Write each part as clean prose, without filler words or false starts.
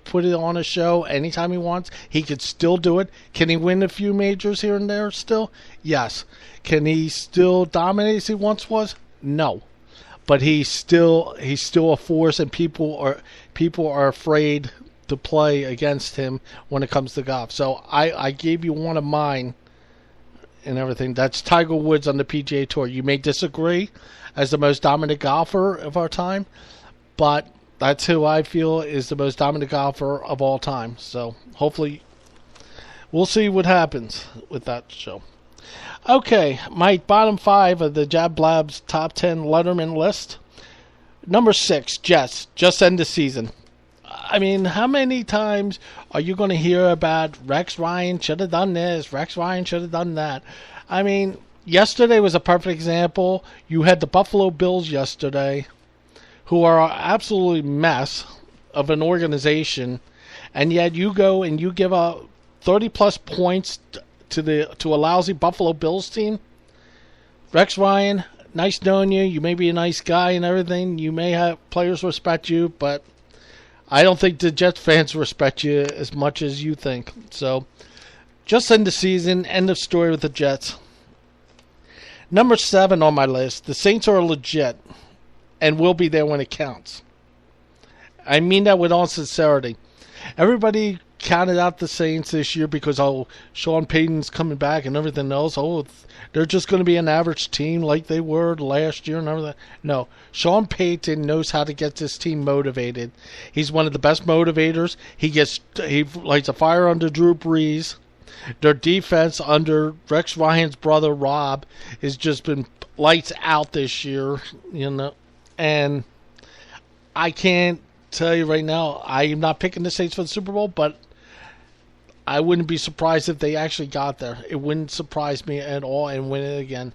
put it on a show anytime he wants. He could still do it. Can he win a few majors here and there still? Yes. Can he still dominate as he once was? No. But he's still a force, and people are afraid to play against him when it comes to golf. So I gave you one of mine and everything. That's Tiger Woods on the PGA Tour. You may disagree as the most dominant golfer of our time, but that's who I feel is the most dominant golfer of all time. So hopefully we'll see what happens with that show. Okay, my bottom 5 of the Jab Blabbs top 10 Letterman list. Number 6, Jets. Just end the season. I mean, how many times are you going to hear about Rex Ryan should have done this, Rex Ryan should have done that? I mean, yesterday was a perfect example. You had the Buffalo Bills yesterday, who are an absolutely mess of an organization, and yet you go and you give out 30-plus points to a lousy Buffalo Bills team. Rex Ryan, nice knowing you. You may be a nice guy and everything. You may have players respect you, but I don't think the Jets fans respect you as much as you think. So, just end the season. End of story with the Jets. Number 7 on my list. The Saints are legit and will be there when it counts. I mean that with all sincerity. Everybody counted out the Saints this year because, Sean Payton's coming back and everything else. They're just going to be an average team like they were last year and everything. No, Sean Payton knows how to get this team motivated. He's one of the best motivators. He lights a fire under Drew Brees. Their defense under Rex Ryan's brother Rob has just been lights out this year, and I can't tell you right now, I am not picking the Saints for the Super Bowl, but I wouldn't be surprised if they actually got there. It wouldn't surprise me at all and win it again.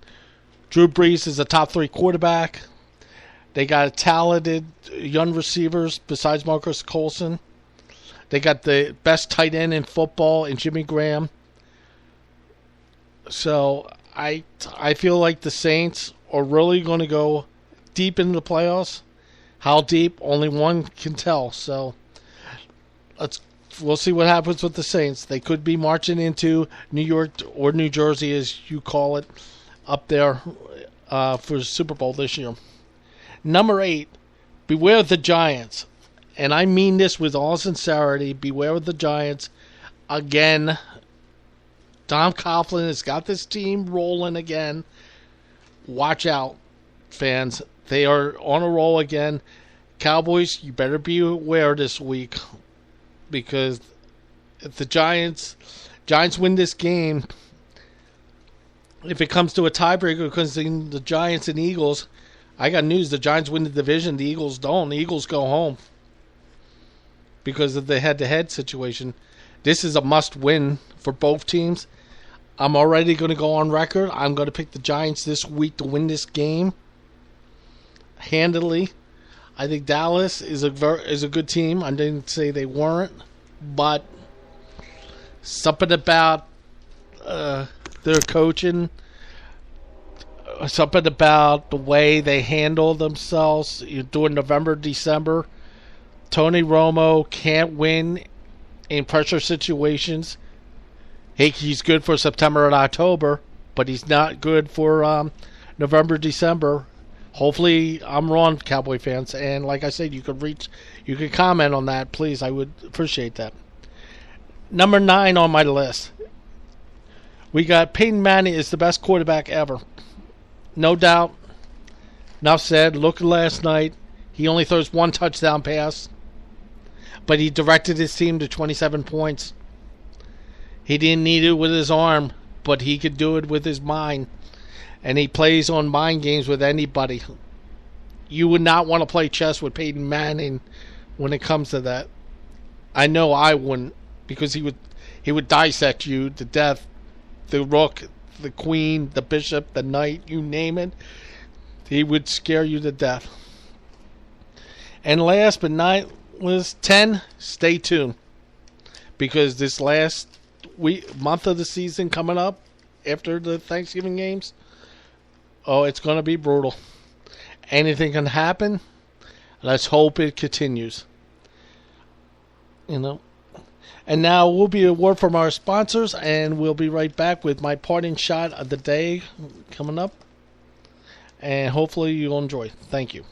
Drew Brees is a top 3 quarterback. They got talented young receivers besides Marcus Colson. They got the best tight end in football in Jimmy Graham. So I feel like the Saints are really going to go deep into the playoffs. How deep? Only one can tell. So we'll see what happens with the Saints. They could be marching into New York or New Jersey, as you call it, up there for the Super Bowl this year. Number 8, beware of the Giants. And I mean this with all sincerity. Beware of the Giants. Again, Tom Coughlin has got this team rolling again. Watch out, fans. They are on a roll again. Cowboys, you better be aware this week, because if the Giants win this game, if it comes to a tiebreaker because the Giants and Eagles, I got news. The Giants win the division. The Eagles don't. The Eagles go home because of the head-to-head situation. This is a must-win for both teams. I'm already going to go on record. I'm going to pick the Giants this week to win this game handily. I think Dallas is a good team. I didn't say they weren't, but something about their coaching, something about the way they handle themselves during November, December. Tony Romo can't win in pressure situations. He's good for September and October, but he's not good for November, December. Hopefully, I'm wrong, Cowboy fans. And like I said, you could comment on that, please. I would appreciate that. Number 9 on my list. We got Peyton Manning is the best quarterback ever. No doubt. Enough said. Look at last night. He only throws one touchdown pass, but he directed his team to 27 points. He didn't need it with his arm, but he could do it with his mind. And he plays on mind games with anybody. You would not want to play chess with Peyton Manning when it comes to that. I know I wouldn't, because he would dissect you to death. The rook, the queen, the bishop, the knight, you name it. He would scare you to death. And last but not was 10, stay tuned. Because this last month of the season coming up after the Thanksgiving games, it's going to be brutal. Anything can happen. Let's hope it continues. You know. And now we'll be a word from our sponsors, and we'll be right back with my parting shot of the day coming up. And hopefully you'll enjoy. Thank you.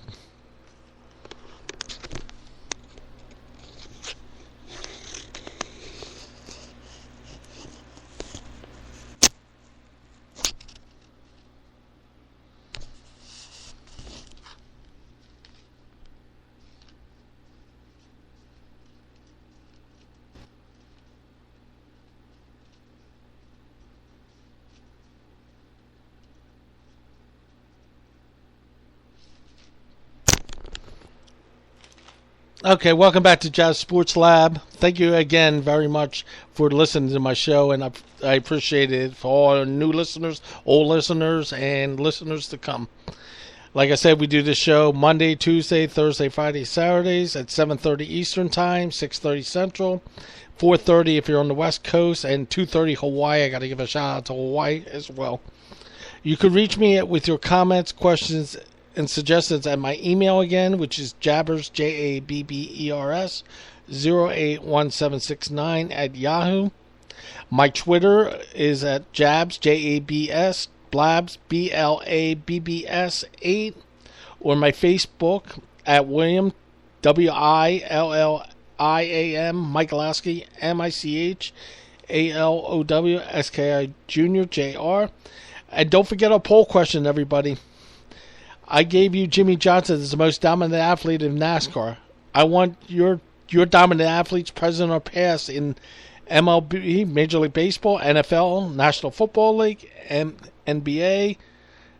Okay, welcome back to Blabbs Sports Lab. Thank you again very much for listening to my show, and I appreciate it for all our new listeners, old listeners, and listeners to come. Like I said, we do this show Monday, Tuesday, Thursday, Friday, Saturdays at 7:30 Eastern Time, 6:30 Central, 4:30 if you're on the West Coast, and 2:30 Hawaii. I got to give a shout out to Hawaii as well. You can reach me with your comments, questions, and suggestions at my email again, which is jabbers, Jabbers, 081769 at Yahoo. My Twitter is at Jabs, Jabs, Blabbs, Blabbs 8, or my Facebook at William, William, Michalowski, Michalowski, Jr., Jr. And don't forget our poll question, everybody. I gave you Jimmy Johnson as the most dominant athlete in NASCAR. I want your dominant athletes, present or past, in MLB, Major League Baseball, NFL, National Football League, NBA,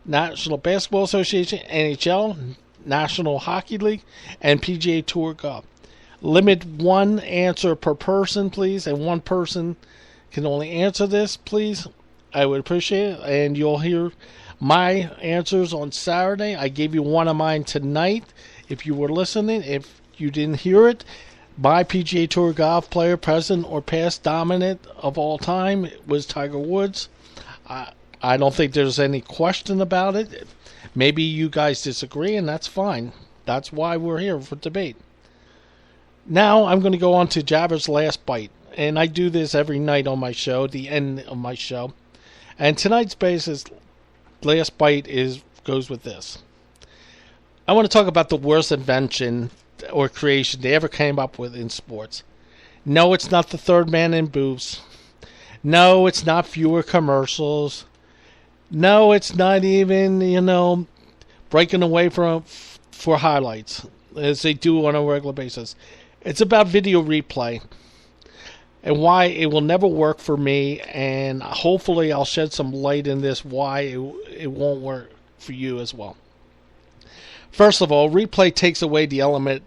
National Basketball Association, NHL, National Hockey League, and PGA Tour Golf. Limit one answer per person, please, and one person can only answer this, please. I would appreciate it, and you'll hear my answers on Saturday. I gave you one of mine tonight. If you were listening, if you didn't hear it, my PGA Tour golf player, present or past dominant of all time, was Tiger Woods. I don't think there's any question about it. Maybe you guys disagree, and that's fine. That's why we're here for debate. Now I'm going to go on to Jabber's Last Bite, and I do this every night on my show, the end of my show. And tonight's basis last bite goes with this. I want to talk about the worst invention or creation they ever came up with in sports. No, it's not the third man in booths. No, it's not fewer commercials. No, it's not even, breaking away for highlights as they do on a regular basis. It's about video replay and why it will never work for me, and hopefully I'll shed some light in this why it won't work for you as well. First of all, replay takes away the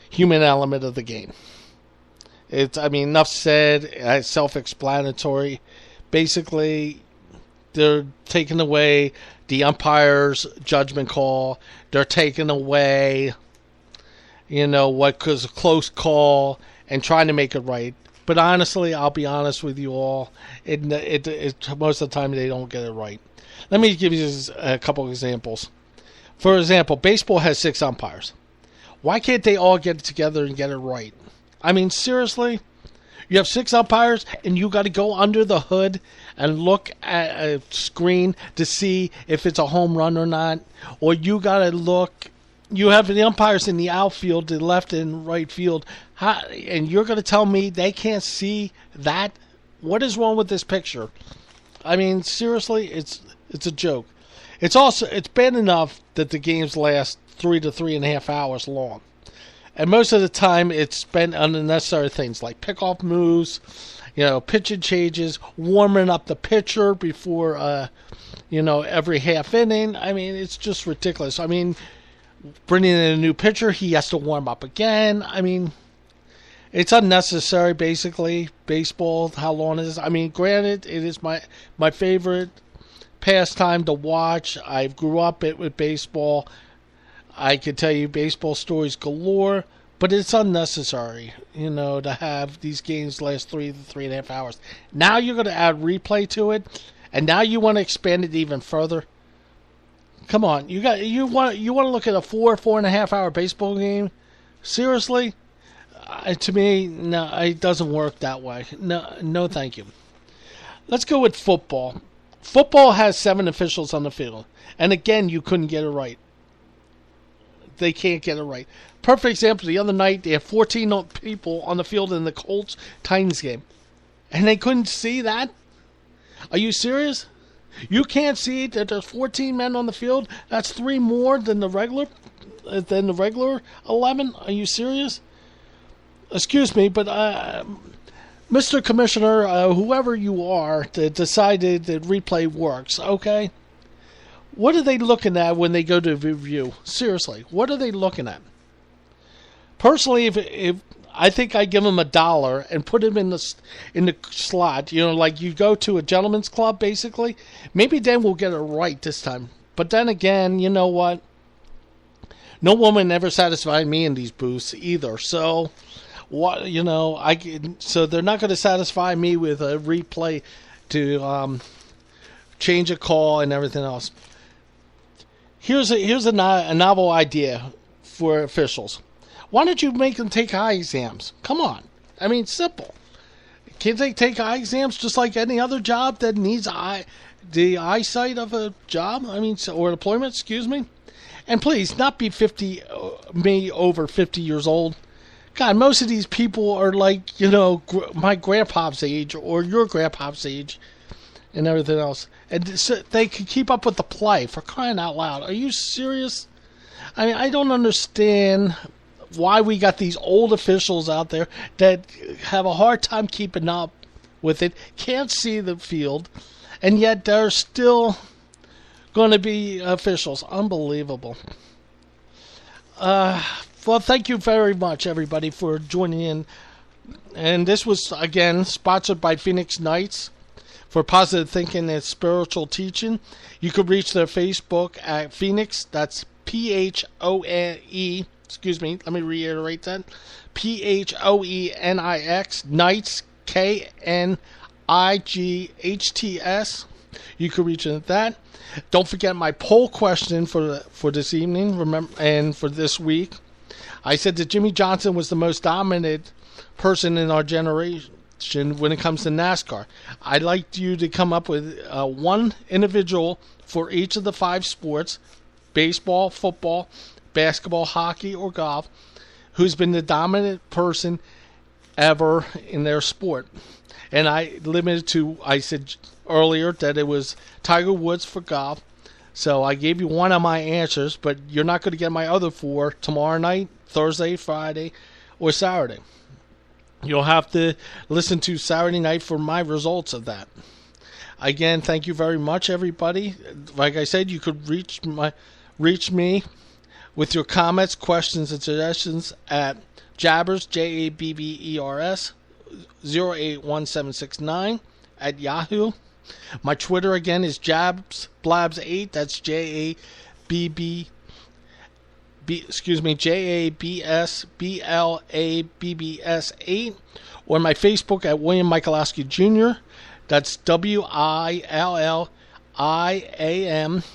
human element of the game. Enough said, it's self-explanatory. Basically, they're taking away the umpire's judgment call. They're taking away, what was a close call and trying to make it right. But honestly, I'll be honest with you all, it most of the time they don't get it right. Let me give you a couple of examples. For example, baseball has 6 umpires. Why can't they all get together and get it right? Seriously? You have 6 umpires and you got to go under the hood and look at a screen to see if it's a home run or not? Or you got to look... You have the umpires in the outfield, the left and right field, and you're going to tell me they can't see that? What is wrong with this picture? Seriously, it's a joke. It's bad enough that the games last 3 to 3.5 hours long, and most of the time it's spent on unnecessary things like pickoff moves, pitching changes, warming up the pitcher before, every half inning. It's just ridiculous. Bringing in a new pitcher, he has to warm up again. It's unnecessary, basically. Baseball, how long is it? Granted, it is my favorite pastime to watch. I grew up with baseball. I could tell you baseball stories galore, but it's unnecessary, to have these games last 3 to 3.5 hours. Now you're going to add replay to it, and now you want to expand it even further. Come on, you want to look at a 4.5 hour baseball game? Seriously? To me, no, it doesn't work that way. No, no, thank you. Let's go with football. Football has 7 officials on the field. And again, you couldn't get it right. They can't get it right. Perfect example, the other night, they had 14 people on the field in the Colts-Titans game. And they couldn't see that? Are you serious? You can't see that there's 14 men on the field? That's 3 more than the regular 11? Are you serious? Excuse me, but Mr. Commissioner, whoever you are that decided that replay works, okay? What are they looking at when they go to review? Seriously, what are they looking at? Personally, if I think I give them $1 and put him in the slot, like you go to a gentleman's club, basically, maybe then we'll get it right this time. But then again, you know what? No woman ever satisfied me in these booths either, so... so they're not going to satisfy me with a replay to change a call and everything else. Here's a novel idea for officials. Why don't you make them take eye exams? Come on. I mean, simple. Can't they take eye exams just like any other job that needs the eyesight of a job? Or employment, excuse me. And please, not be over 50 years old. God, most of these people are like, my grandpa's age or your grandpa's age and everything else. And so they can keep up with the play, for crying out loud. Are you serious? I don't understand why we got these old officials out there that have a hard time keeping up with it, can't see the field, and yet they're still going to be officials. Unbelievable. Well, thank you very much, everybody, for joining in. And this was, again, sponsored by Phoenix Knights for positive thinking and spiritual teaching. You could reach their Facebook at Phoenix. That's P-H-O-N-E. Excuse me, let me reiterate that. P-H-O-E-N-I-X. Knights, K-N-I-G-H-T-S. You could reach them at that. Don't forget my poll question for this evening, and for this week. I said that Jimmy Johnson was the most dominant person in our generation when it comes to NASCAR. I'd like you to come up with one individual for each of the 5 sports, baseball, football, basketball, hockey, or golf, who's been the dominant person ever in their sport. And I said earlier that it was Tiger Woods for golf. So I gave you one of my answers, but you're not going to get my other 4 tomorrow night, Thursday, Friday, or Saturday. You'll have to listen to Saturday night for my results of that. Again, thank you very much, everybody. Like I said, you could reach me with your comments, questions, and suggestions at Jabbers, Jabbers 081769 at Yahoo. My Twitter again is Blabbs8. That's JABBS8. Or my Facebook at William Michalowski Jr. That's WILLIAM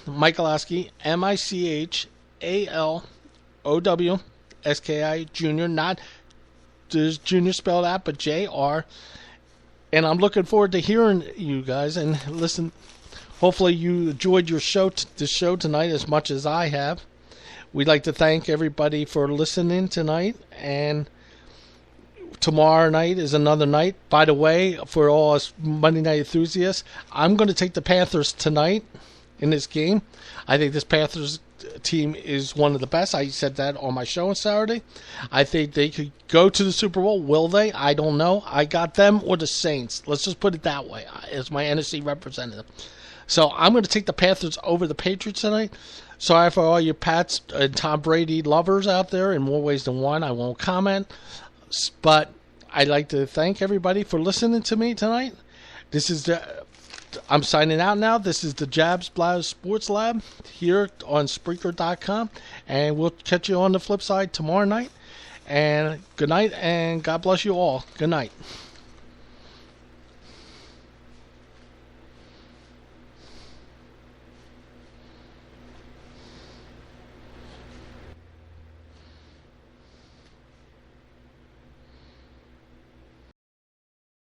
Michalowski MICHALOWSKI Jr. Not there's Junior spelled out, but JR. And I'm looking forward to hearing you guys and listen. Hopefully you enjoyed the show tonight as much as I have. We'd like to thank everybody for listening tonight. And tomorrow night is another night. By the way, for all us Monday night enthusiasts, I'm going to take the Panthers tonight in this game. I think this Panthers team is one of the best. I said that on my show on Saturday. I think they could go to the Super Bowl. Will they? I don't know. I got them or the Saints. Let's just put it that way as my NFC representative. So I'm going to take the Panthers over the Patriots tonight. Sorry for all you Pats and Tom Brady lovers out there in more ways than one. I won't comment. But I'd like to thank everybody for listening to me tonight. I'm signing out now. This is the Blabbs Sports Lab here on Spreaker.com. And we'll catch you on the flip side tomorrow night. And good night, and God bless you all. Good night.